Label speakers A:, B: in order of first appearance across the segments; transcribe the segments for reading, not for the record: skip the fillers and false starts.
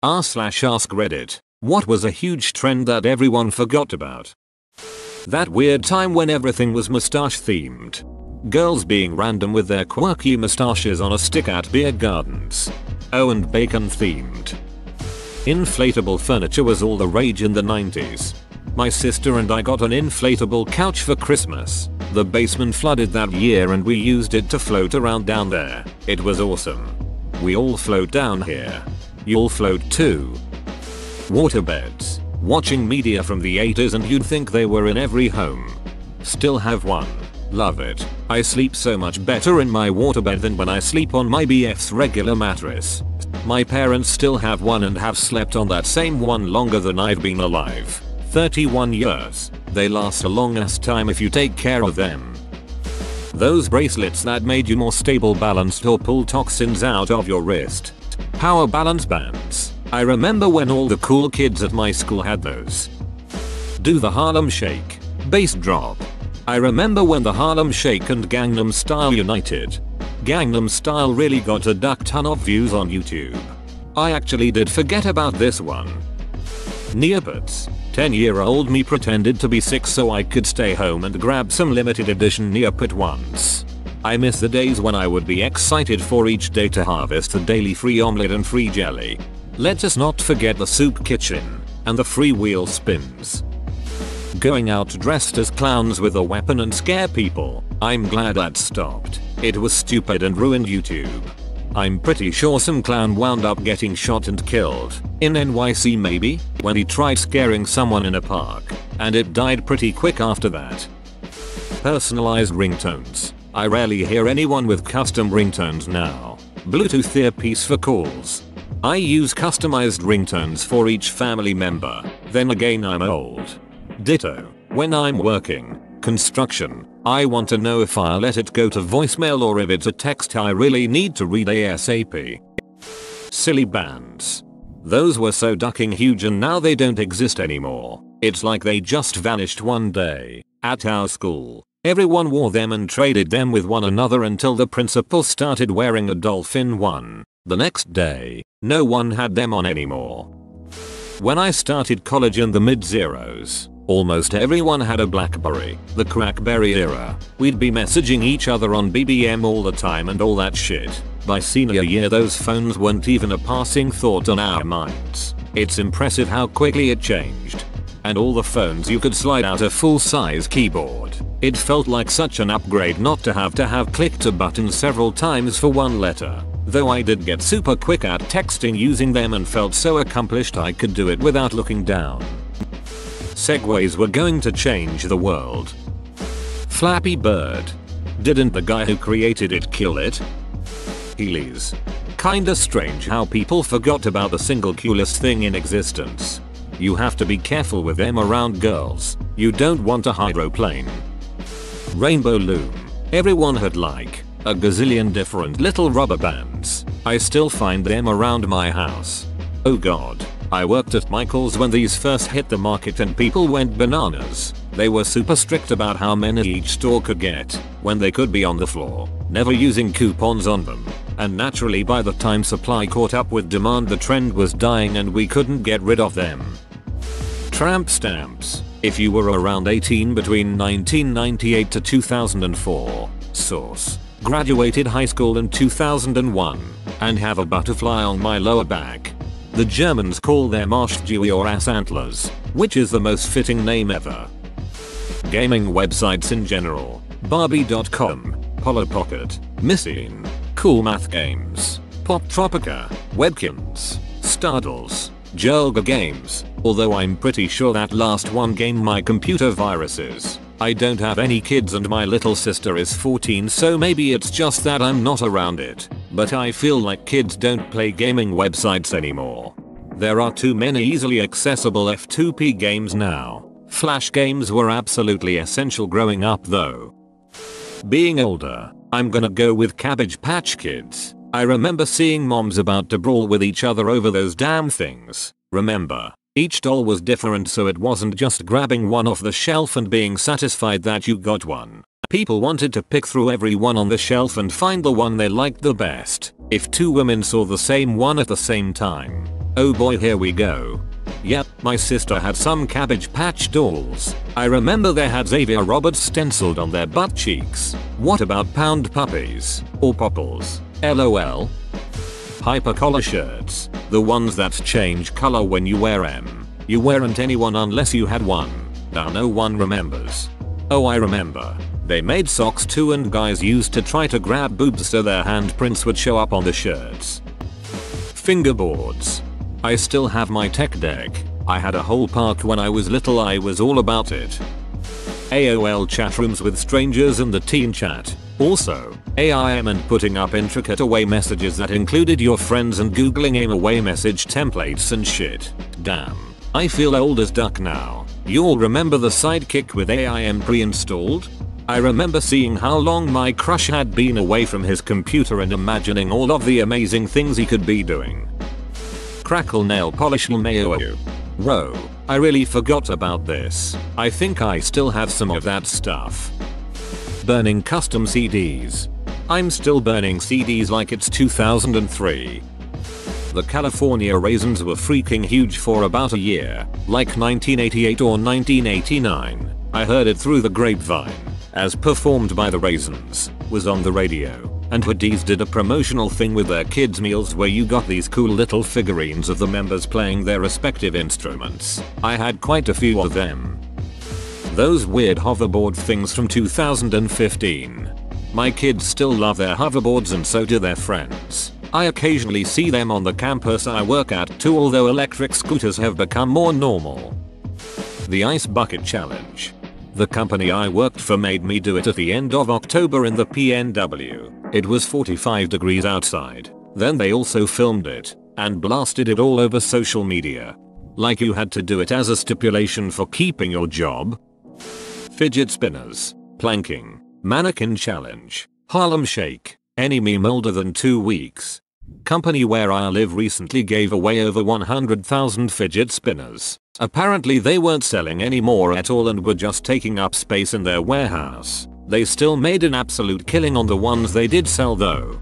A: r/ask Reddit. What was a huge trend that everyone forgot about? That weird time when everything was mustache themed. Girls being random with their quirky mustaches on a stick at beer gardens. Oh, and bacon themed. Inflatable furniture was all the rage in the 90s. My sister and I got an inflatable couch for Christmas. The basement flooded that year and we used it to float around down there. It was awesome. We all float down here. You'll float too. Waterbeds. Watching media from the 80s and you'd think they were in every home. Still have one. Love it. I sleep so much better in my waterbed than when I sleep on my BF's regular mattress. My parents still have one and have slept on that same one longer than I've been alive. 31 years. They last a long ass time if you take care of them. Those bracelets that made you more stable, balanced, or pull toxins out of your wrist. Power balance bands. I remember when all the cool kids at my school had those. Do the Harlem Shake. Bass drop. I remember when the Harlem Shake and Gangnam Style united. Gangnam Style really got a duck ton of views on YouTube. I actually did forget about this one. Neopets. 10-year-old me pretended to be sick so I could stay home and grab some limited edition Neopet once. I miss the days when I would be excited for each day to harvest the daily free omelette and free jelly. Let us not forget the soup kitchen and the free wheel spins. Going out dressed as clowns with a weapon and scare people. I'm glad that stopped. It was stupid and ruined YouTube. I'm pretty sure some clown wound up getting shot and killed, in NYC maybe, when he tried scaring someone in a park, and it died pretty quick after that. Personalized ringtones. I rarely hear anyone with custom ringtones now. Bluetooth earpiece for calls. I use customized ringtones for each family member, then again I'm old. Ditto. When I'm working construction, I want to know if I'll let it go to voicemail or if it's a text I really need to read ASAP. Silly bands. Those were so ducking huge and now they don't exist anymore. It's like they just vanished one day. At our school, everyone wore them and traded them with one another until the principal started wearing a dolphin one. The next day, no one had them on anymore. When I started college in the mid-zeros, almost everyone had a BlackBerry, the Crackberry era. We'd be messaging each other on BBM all the time and all that shit. By senior year those phones weren't even a passing thought on our minds. It's impressive how quickly it changed. And all the phones you could slide out a full-size keyboard. It felt like such an upgrade not to have clicked a button several times for one letter. Though I did get super quick at texting using them and felt so accomplished I could do it without looking down. Segways were going to change the world. Flappy Bird. Didn't the guy who created it kill it? Heelys. Kinda strange how people forgot about the single coolest thing in existence. You have to be careful with them around girls. You don't want a hydroplane. Rainbow Loom. Everyone had like a gazillion different little rubber bands. I still find them around my house. Oh god. I worked at Michael's when these first hit the market and people went bananas. They were super strict about how many each store could get when they could be on the floor, never using coupons on them. And naturally by the time supply caught up with demand the trend was dying and we couldn't get rid of them. Tramp stamps. If you were around 18 between 1998 to 2004, source, graduated high school in 2001, and have a butterfly on my lower back. The Germans call them Arschdewey or ass antlers, which is the most fitting name ever. Gaming websites in general. Barbie.com, Pocket, Missing, Cool Math Games, Pop Tropica, Webkins, Startles, Jelga Games, although I'm pretty sure that last one gamed my computer viruses. I don't have any kids and my little sister is 14 so maybe it's just that I'm not around it, but I feel like kids don't play gaming websites anymore. There are too many easily accessible F2P games now. Flash games were absolutely essential growing up though. Being older, I'm gonna go with Cabbage Patch Kids. I remember seeing moms about to brawl with each other over those damn things. Remember, each doll was different so it wasn't just grabbing one off the shelf and being satisfied that you got one. People wanted to pick through every one on the shelf and find the one they liked the best. If two women saw the same one at the same time, Oh boy, here we go. Yep, my sister had some Cabbage Patch dolls. I remember they had Xavier Roberts stenciled on their butt cheeks. What about Pound Puppies? Or Popples? LOL. Hyper collar shirts. The ones that change color when you wear them. You weren't anyone unless you had one. Now no one remembers. Oh, I remember. They made socks too, and guys used to try to grab boobs so their handprints would show up on the shirts. Fingerboards. I still have my tech deck. I had a whole park when I was little. I was all about it. AOL chat rooms with strangers in the teen chat. Also, AIM and putting up intricate away messages that included your friends and googling AIM away message templates and shit. Damn. I feel old as duck now. You all remember the Sidekick with AIM pre-installed? I remember seeing how long my crush had been away from his computer and imagining all of the amazing things he could be doing. Crackle nail polish mayo. Bro, I really forgot about this. I think I still have some of that stuff. Burning custom CDs. I'm still burning CDs like it's 2003. The California Raisins were freaking huge for about a year, like 1988 or 1989. I heard it through the grapevine, as performed by the Raisins, was on the radio. And Hoodies did a promotional thing with their kids meals where you got these cool little figurines of the members playing their respective instruments. I had quite a few of them. Those weird hoverboard things from 2015. My kids still love their hoverboards and so do their friends. I occasionally see them on the campus I work at too, although electric scooters have become more normal. The Ice Bucket Challenge. The company I worked for made me do it at the end of October in the PNW. It was 45 degrees outside. Then they also filmed it and blasted it all over social media. Like you had to do it as a stipulation for keeping your job. Fidget spinners, planking, mannequin challenge, Harlem Shake, any meme older than 2 weeks. Company where I live recently gave away over 100,000 fidget spinners. Apparently they weren't selling any more at all and were just taking up space in their warehouse. They still made an absolute killing on the ones they did sell though.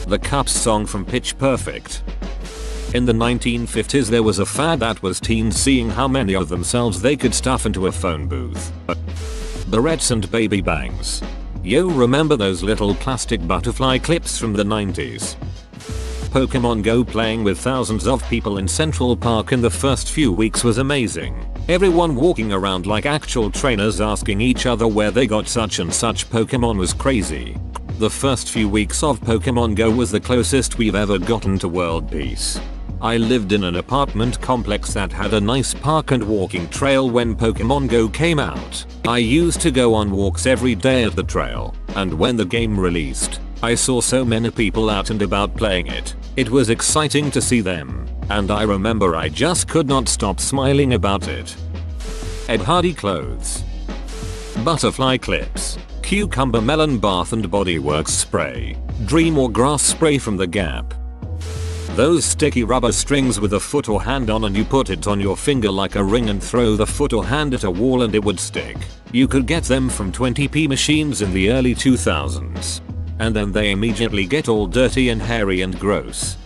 A: The Cups song from Pitch Perfect. In the 1950s there was a fad that was teens seeing how many of themselves they could stuff into a phone booth. Barrettes and baby bangs. Yo, remember those little plastic butterfly clips from the 90s? Pokemon Go playing with thousands of people in Central Park in the first few weeks was amazing. Everyone walking around like actual trainers asking each other where they got such and such Pokemon was crazy. The first few weeks of Pokemon Go was the closest we've ever gotten to world peace. I lived in an apartment complex that had a nice park and walking trail when Pokemon Go came out. I used to go on walks every day at the trail, and when the game released, I saw so many people out and about playing it. It was exciting to see them, and I remember I just could not stop smiling about it. Ed Hardy clothes. Butterfly clips. Cucumber melon bath and body works spray. Dream or grass spray from the Gap. Those sticky rubber strings with a foot or hand on, and you put it on your finger like a ring and throw the foot or hand at a wall and it would stick. You could get them from 20p machines in the early 2000s. And then they immediately get all dirty and hairy and gross.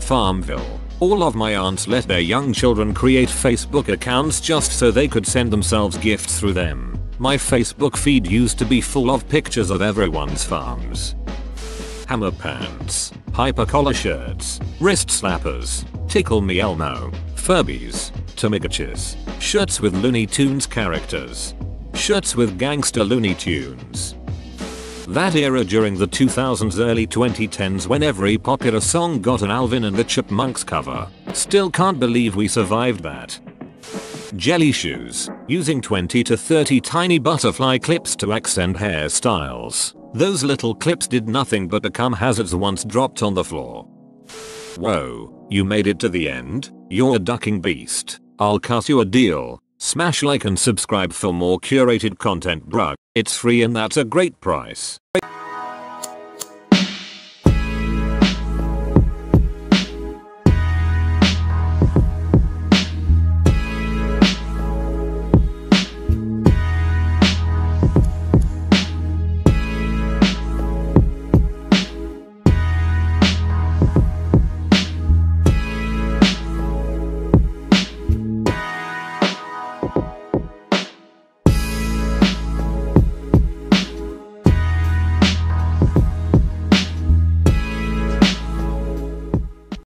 A: Farmville. All of my aunts let their young children create Facebook accounts just so they could send themselves gifts through them. My Facebook feed used to be full of pictures of everyone's farms. Hammer pants, hyper collar shirts, wrist slappers, tickle me Elmo, Furbies, Tamagotchis, shirts with Looney Tunes characters, shirts with gangster Looney Tunes. That era during the 2000s early 2010s when every popular song got an Alvin and the Chipmunks cover. Still can't believe we survived that. Jelly shoes, using 20 to 30 tiny butterfly clips to accent hairstyles. Those little clips did nothing but become hazards once dropped on the floor. Whoa, you made it to the end? You're a ducking beast. I'll cut you a deal. Smash like and subscribe for more curated content, bruh. It's free and that's a great price.